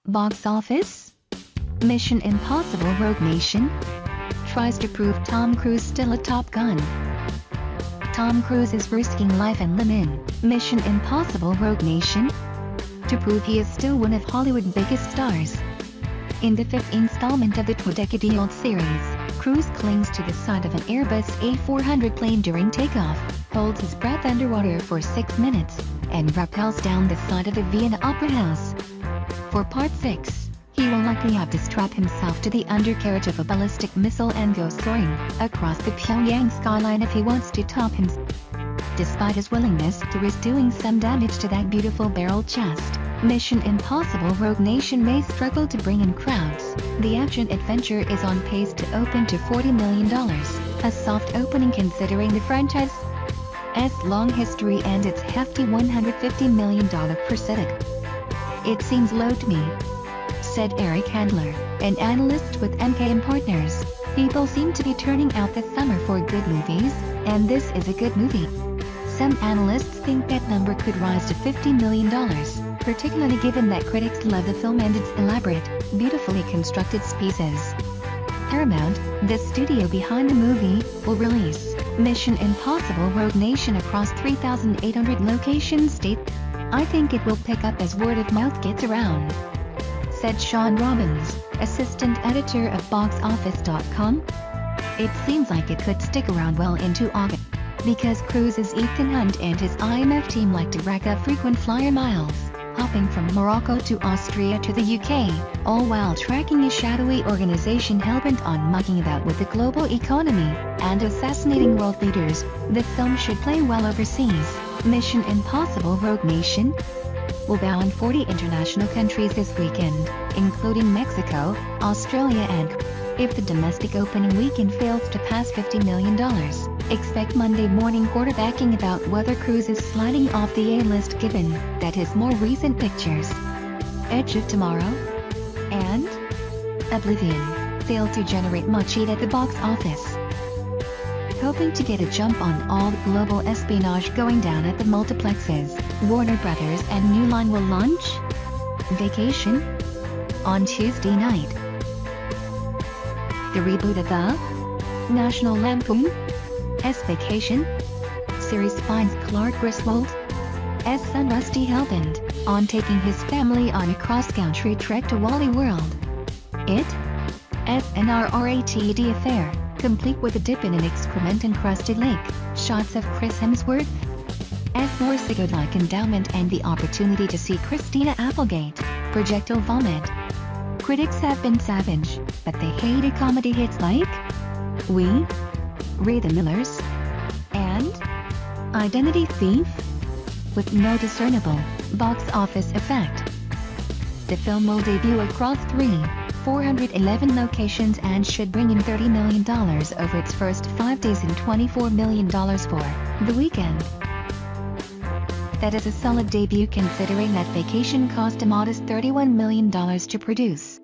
Box office? Mission Impossible Rogue Nation tries to prove Tom Cruise still a Top Gun. Tom Cruise is risking life and limb in Mission Impossible Rogue Nation to prove he is still one of Hollywood's biggest stars. In the fifth installment of the two-decade-old series, Cruise clings to the side of an Airbus A400 plane during takeoff, holds his breath underwater for 6 minutes, and rappels down the side of the Vienna Opera House. For Part 6, he will likely have to strap himself to the undercarriage of a ballistic missile and go soaring across the Pyongyang skyline if he wants to top himself. Despite his willingness to risk doing some damage to that beautiful barrel chest, Mission Impossible Rogue Nation may struggle to bring in crowds. The action-adventure is on pace to open to $40 million, a soft opening considering the franchise's long history and its hefty $150 million pricetag. "It seems low to me," said Eric Handler, an analyst with MKM Partners. "People seem to be turning out this summer for good movies, and this is a good movie." Some analysts think that number could rise to $50 million, particularly given that critics love the film and its elaborate, beautifully constructed pieces. Paramount, the studio behind the movie, will release Mission Impossible Rogue Nation across 3,800 locations statewide. "I think it will pick up as word of mouth gets around," said Sean Robbins, assistant editor of BoxOffice.com. "It seems like it could stick around well into August, because Cruise's Ethan Hunt and his IMF team like to rack up frequent flyer miles, hopping from Morocco to Austria to the UK, all while tracking a shadowy organization hellbent on mucking about with the global economy and assassinating world leaders. The film should play well overseas. Mission Impossible Rogue Nation will bow in 40 international countries this weekend, including Mexico, Australia and if the domestic opening weekend fails to pass $50 million, expect Monday morning quarterbacking about whether Cruise is sliding off the A-list given that his more recent pictures, Edge of Tomorrow and Oblivion, failed to generate much heat at the box office. Hoping to get a jump on all the global espionage going down at the multiplexes, Warner Brothers and New Line will launch Vacation on Tuesday night. The reboot of the National Lampoon's Vacation series finds Clark Griswold's son Rusty hellbent on taking his family on a cross-country trek to Wally World. It's an R-rated affair, complete with a dip in an excrement-encrusted lake, shots of Chris Hemsworth's Thor-like endowment and the opportunity to see Christina Applegate projectile vomit. Critics have been savage, but they hated comedy hits like We, Ray the Millers, and Identity Thief, with no discernible box office effect. The film will debut across 411 locations and should bring in $30 million over its first 5 days and $24 million for the weekend. That is a solid debut considering that Vacation cost a modest $31 million to produce.